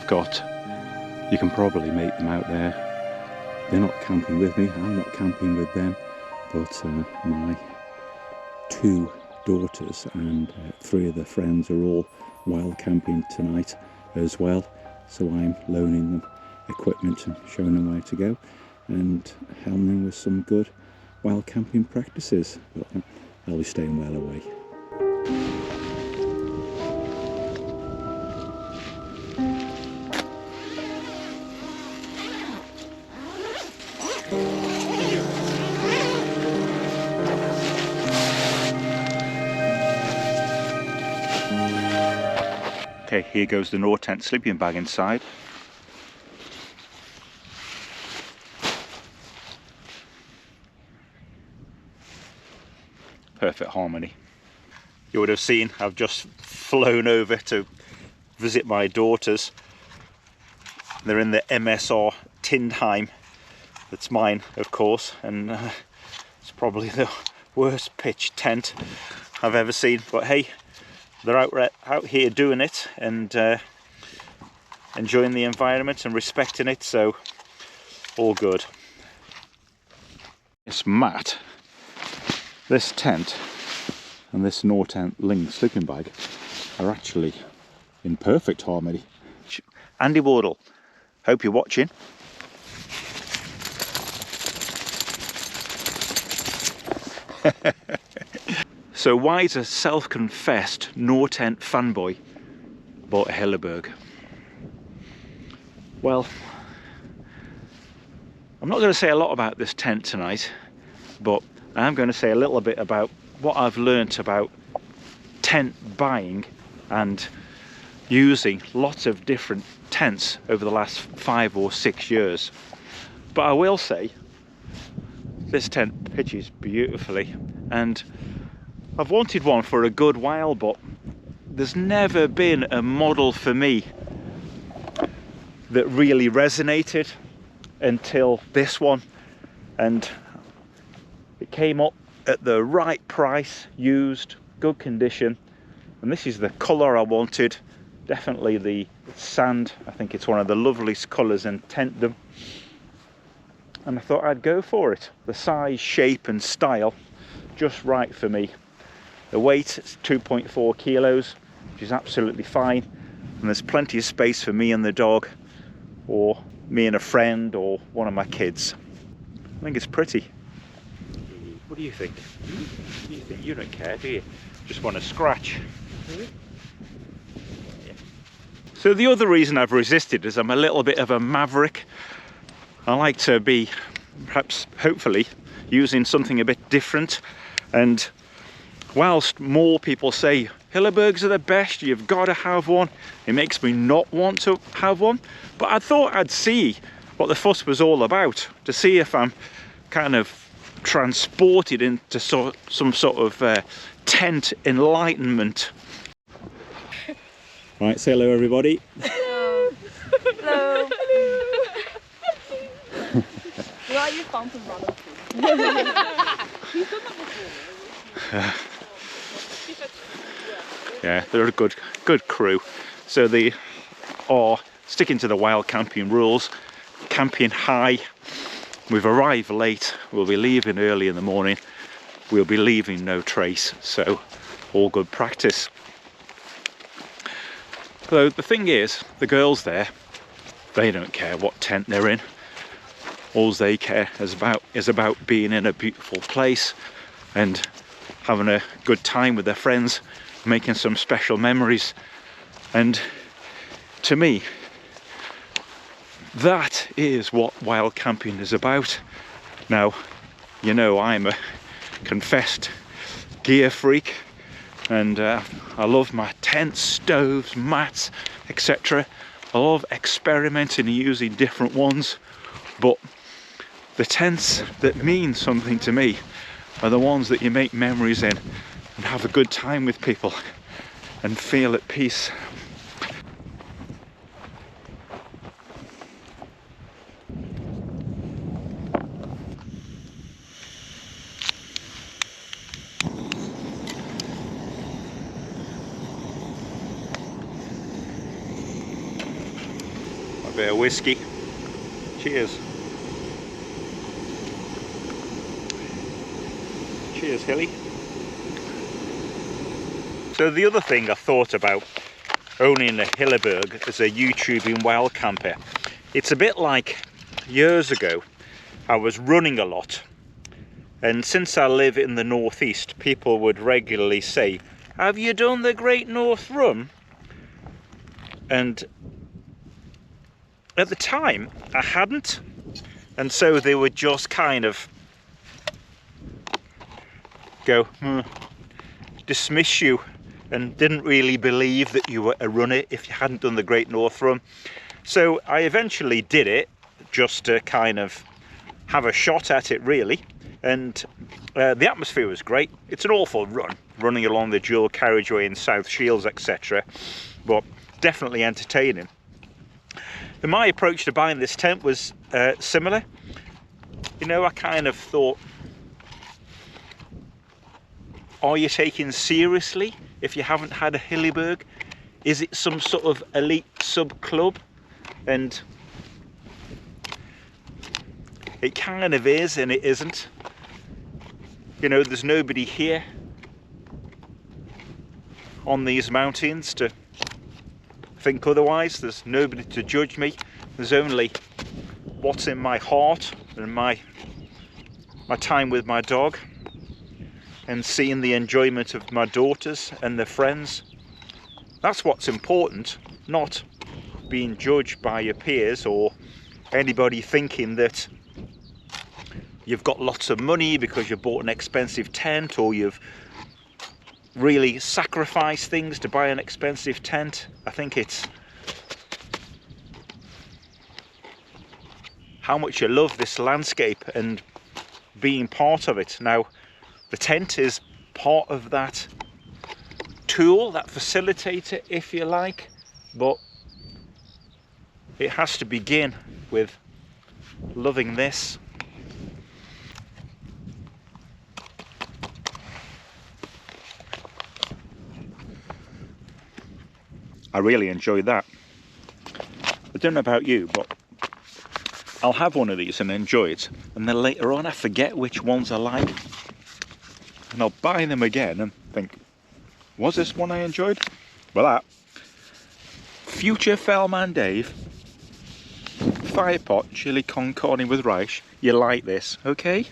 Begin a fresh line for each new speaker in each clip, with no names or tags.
Got, you can probably make them out there. They're not camping with me, I'm not camping with them, but my 2 daughters and 3 of their friends are all wild camping tonight as well, so I'm loaning them equipment and showing them where to go and helping them with some good wild camping practices, but they'll be staying well away. Okay, here goes the Nor tent sleeping bag inside. Perfect harmony. You would have seen I've just flown over to visit my daughters. They're in the MSR Tindheim. That's mine, of course, and it's probably the worst pitch tent I've ever seen, but hey, they're out here doing it and enjoying the environment and respecting it, so all good. It's Matt. This tent and this Nor tent Ling sleeping bag are actually in perfect harmony. Andy Wardle, hope you're watching. So why is a self-confessed Nor tent fanboy bought a Hilleberg? Well, I'm not going to say a lot about this tent tonight, but I am going to say a little bit about what I've learnt about tent buying and using lots of different tents over the last 5 or 6 years. But I will say this tent pitches beautifully, and I've wanted one for a good while, but there's never been a model for me that really resonated until this one, and it came up at the right price, used, good condition, and this is the colour I wanted. Definitely the sand. I think it's one of the loveliest colours in tentdom, and I thought I'd go for it. The size, shape and style just right for me. The weight is 2.4 kilos, which is absolutely fine, and there's plenty of space for me and the dog, or me and a friend, or one of my kids. I think it's pretty. What do you think? What do you think? You don't care, do you? Just want to scratch. Yeah. So the other reason I've resisted is I'm a little bit of a maverick. I like to be, perhaps, hopefully, using something a bit different, and whilst more people say Hillebergs are the best, you've got to have one, it makes me not want to have one. But I thought I'd see what the fuss was all about, to see if I'm kind of transported into some sort of tent enlightenment. Right, say hello everybody.
Hello. Hello. We are you found some random food.
Yeah, they're a good crew. So they are sticking to the wild camping rules, camping high. We've arrived late, we'll be leaving early in the morning, we'll be leaving no trace, so all good practice. Though the thing is, the girls there, they don't care what tent they're in. All they care is about being in a beautiful place and having a good time with their friends, making some special memories. And to me, that is what wild camping is about. Now, you know, I'm a confessed gear freak, and I love my tents, stoves, mats, etc. I love experimenting and using different ones, but the tents that mean something to me are the ones that you make memories in and have a good time with people. and feel at peace. A bit of whiskey. Cheers. Cheers, Hilly. So the other thing I thought about owning a Hilleberg as a YouTubing wild camper, it's a bit like years ago I was running a lot, and since I live in the northeast, people would regularly say, "Have you done the Great North Run?" And at the time I hadn't, and so they would just kind of go, dismiss you, and didn't really believe that you were a runner if you hadn't done the Great North Run. So I eventually did it just to kind of have a shot at it, really. And the atmosphere was great. It's an awful run, running along the dual carriageway in South Shields, etc., but definitely entertaining. And my approach to buying this tent was similar. You know, I kind of thought, are you taken seriously if you haven't had a Hilleberg? Is it some sort of elite sub club? And it kind of is, and it isn't. You know, there's nobody here on these mountains to think otherwise. There's nobody to judge me. There's only what's in my heart and my time with my dog, and seeing the enjoyment of my daughters and their friends. That's what's important, not being judged by your peers or anybody thinking that you've got lots of money because you bought an expensive tent, or you've really sacrificed things to buy an expensive tent. I think it's how much you love this landscape and being part of it. Now, the tent is part of that tool, that facilitator, if you like, but it has to begin with loving this. I really enjoyed that. I don't know about you, but I'll have one of these and enjoy it, and then later on I forget which ones I like, and I'll buy them again and think, was this one I enjoyed? Well, that future Fellman Dave firepot chili con carne with rice, you like this, okay?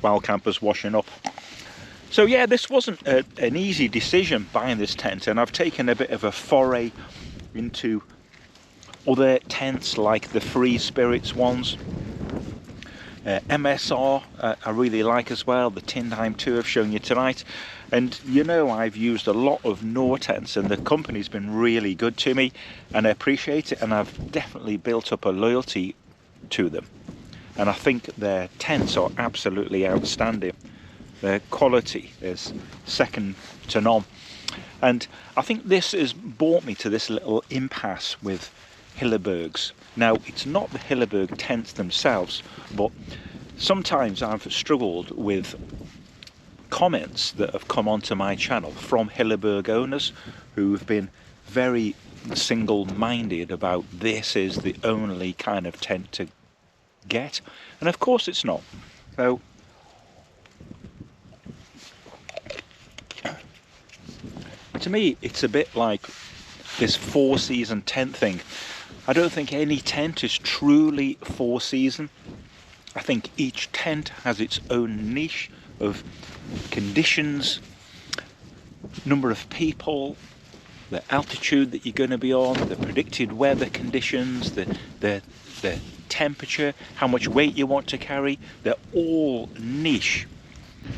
Wild campers washing up. So yeah, this wasn't an easy decision buying this tent, and I've taken a bit of a foray into other tents like the Free Spirits ones. MSR I really like as well, the Tindheim 2 I've shown you tonight. And you know, I've used a lot of Nor tents, and the company's been really good to me, and I appreciate it, and I've definitely built up a loyalty to them. And I think their tents are absolutely outstanding. Their quality is second to none. And I think this has brought me to this little impasse with Hillebergs. Now, it's not the Hilleberg tents themselves, but sometimes I've struggled with comments that have come onto my channel from Hilleberg owners who've been very single-minded about this is the only kind of tent to get, and of course it's not. So to me, it's a bit like this four-season tent thing. I don't think any tent is truly four-season. I think each tent has its own niche of conditions, number of people, the altitude that you're going to be on, the predicted weather conditions, the temperature, how much weight you want to carry. They're all niche.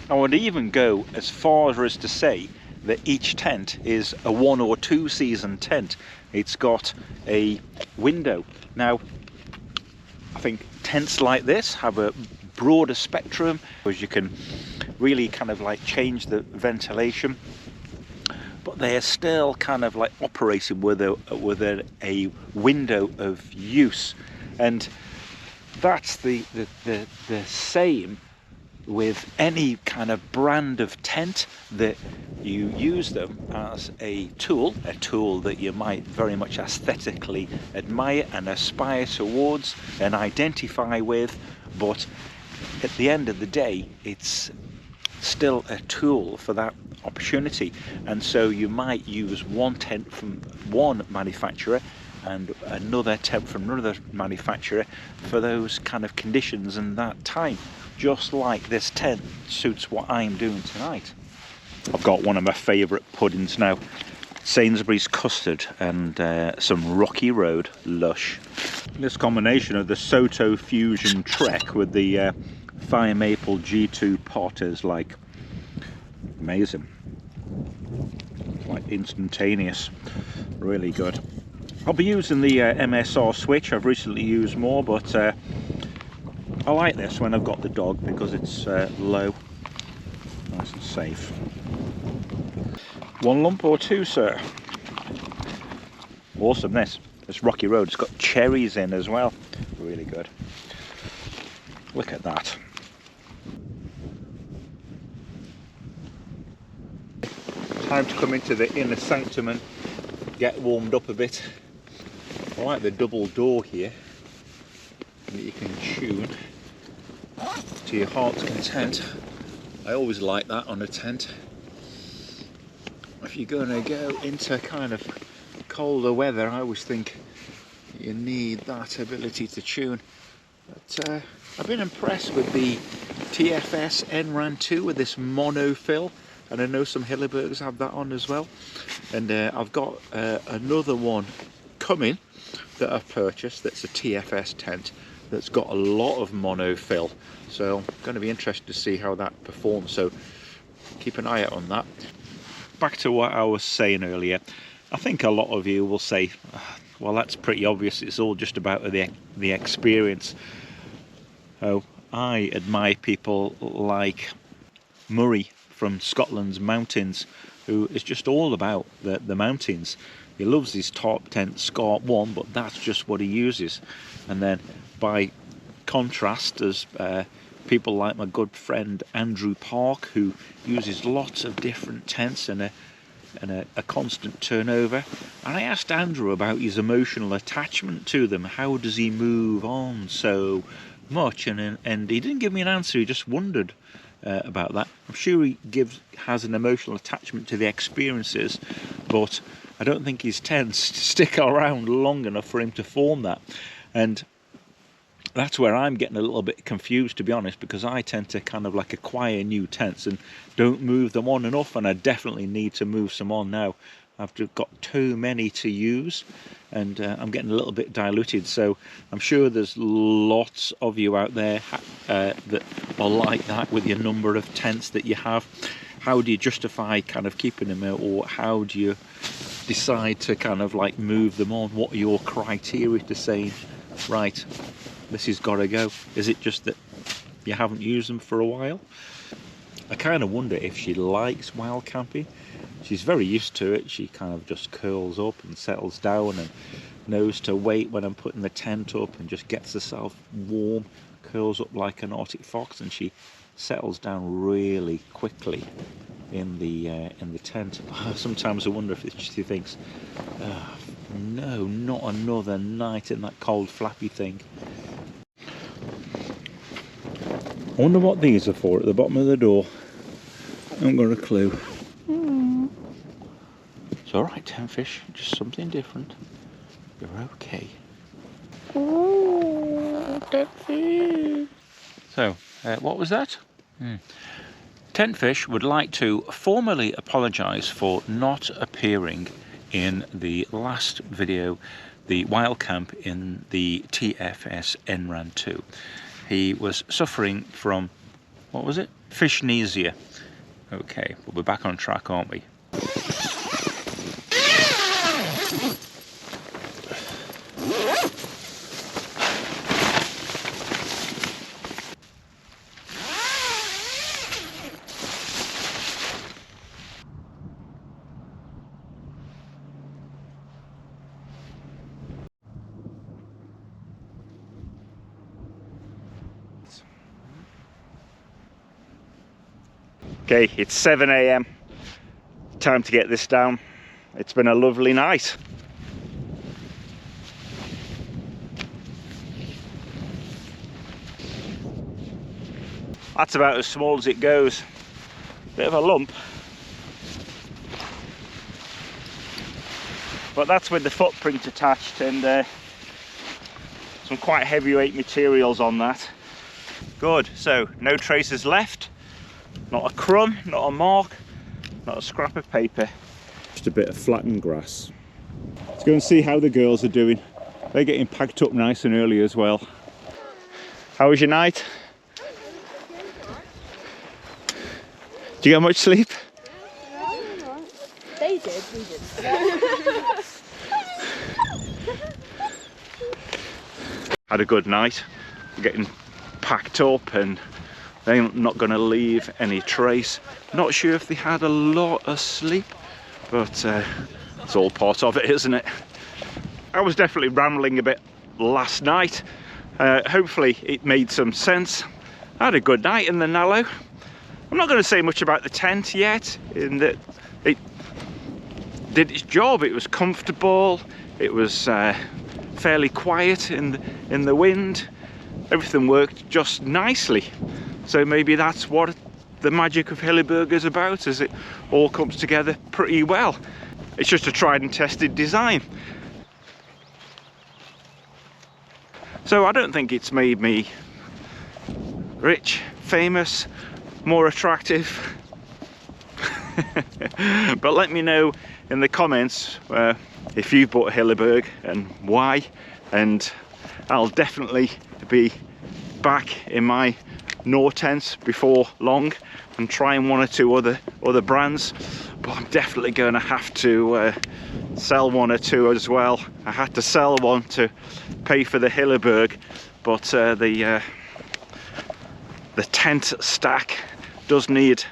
I would even go as far as to say that each tent is a 1 or 2 season tent. It's got a window. Now, I think tents like this have a broader spectrum, because you can really kind of like changed the ventilation, but they're still kind of like operating with a window of use. And that's the same with any kind of brand of tent that you use them as a tool that you might very much aesthetically admire and aspire towards and identify with, but at the end of the day it's still a tool for that opportunity. And so you might use one tent from one manufacturer and another tent from another manufacturer for those kind of conditions and that time, just like this tent suits what I'm doing tonight. I've got one of my favourite puddings now, Sainsbury's custard and some Rocky Road Lush. This combination of the Soto Fusion Trek with the Fire Maple G2 pot is like amazing. It's like instantaneous, really good. I'll be using the MSR switch. I've recently used more, but I like this when I've got the dog because it's low, nice and safe. One lump or two, sir? Awesome, this Rocky Road. It's got cherries in as well. Really good. Look at that. Time to come into the inner sanctum and get warmed up a bit. I like the double door here that you can tune to your heart's content. I always like that on a tent. If you're going to go into kind of colder weather, I always think you need that ability to tune. But I've been impressed with the TFS NRAN 2 with this monofill, and I know some Hillebergs have that on as well. And I've got another one coming that I've purchased that's a TFS tent that's got a lot of monofill, so I'm going to be interested to see how that performs, so keep an eye out on that. Back to what I was saying earlier, I think a lot of you will say, well, that's pretty obvious, it's all just about the experience. Oh, I admire people like Murray from Scotland's mountains, who is just all about the mountains. He loves his top tent Scarp 1, but that's just what he uses. And then by contrast, there's people like my good friend Andrew Park, who uses lots of different tents and a constant turnover. And I asked Andrew about his emotional attachment to them. How does he move on so much? And he didn't give me an answer. He just wondered about that. I'm sure he has an emotional attachment to the experiences, but I don't think his tents stick around long enough for him to form that. And that's where I'm getting a little bit confused, to be honest, because I tend to kind of like acquire new tents and don't move them on enough, and I definitely need to move some on now. I've got too many to use, and I'm getting a little bit diluted. So I'm sure there's lots of you out there that are like that with your number of tents that you have. How do you justify kind of keeping them out, or how do you decide to kind of like move them on? What are your criteria to saying, right, this has got to go? Is it just that you haven't used them for a while? I kind of wonder if she likes wild camping. She's very used to it. She kind of just curls up and settles down and knows to wait when I'm putting the tent up and just gets herself warm, curls up like an Arctic fox, and she settles down really quickly in the tent. Sometimes I wonder if she thinks, oh, no, not another night in that cold flappy thing. I wonder what these are for at the bottom of the door. I haven't got a clue. It's alright, Tenfish, just something different. You're okay.
Oh, Tenfish.
So, what was that? Tenfish would like to formally apologise for not appearing in the last video, the wild camp in the TFS NRAN 2. He was suffering from, what was it? Fishnesia. Okay, we'll be back on track, aren't we? Okay, it's 7 AM. Time to get this down. It's been a lovely night. That's about as small as it goes. Bit of a lump. But that's with the footprint attached and some quite heavyweight materials on that. Good, so no traces left. Not a crumb, not a mark, not a scrap of paper. Just a bit of flattened grass. Let's go and see how the girls are doing. They're getting packed up nice and early as well. How was your night? Did you get much sleep?
No, they did, we didn't.
Had a good night. Getting packed up and they're not going to leave any trace. Not sure if they had a lot of sleep, but it's all part of it, isn't it? I was definitely rambling a bit last night. Hopefully it made some sense. I had a good night in the Nallo. I'm not going to say much about the tent yet, in that it did its job. It was comfortable, it was fairly quiet in the wind. Everything worked just nicely. So maybe that's what the magic of Hilleberg is about, as it all comes together pretty well. It's just a tried and tested design. So I don't think it's made me rich, famous, more attractive. But let me know in the comments if you've bought Hilleberg and why, and I'll definitely be back in my Nor tents before long and trying one or two other brands, but I'm definitely going to have to sell one or two as well. I had to sell one to pay for the Hilleberg, but the tent stack does need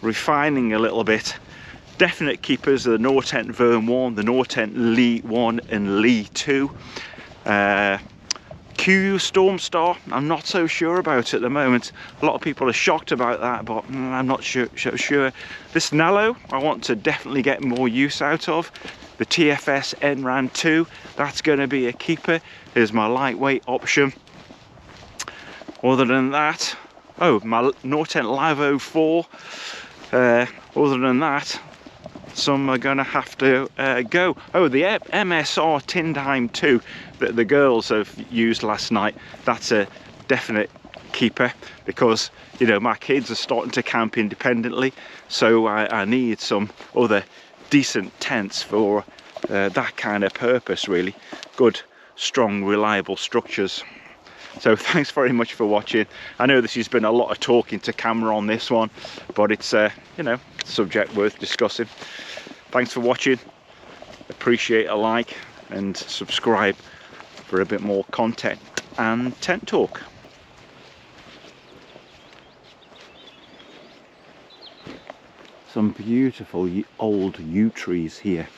refining a little bit. Definite keepers are the Nor Tent Vern 1, the Nor Tent Lee 1 and Lee 2. QU Stormstar, I'm not so sure about at the moment. A lot of people are shocked about that, but I'm not sure. This Nallo, I want to definitely get more use out of. The TFS NRAN 2, that's going to be a keeper. Here's my lightweight option. Other than that, oh, my Nor Tent Lavo 4. Other than that, some are going to have to go. Oh, the MSR Tindheim 2 that the girls have used last night, that's a definite keeper, because, you know, my kids are starting to camp independently, so I need some other decent tents for that kind of purpose, really. Good, strong, reliable structures. So thanks very much for watching. I know this has been a lot of talking to camera on this one, but it's you know, subject worth discussing. Thanks for watching. Appreciate a like and subscribe for a bit more content and tent talk. Some beautiful old yew trees here.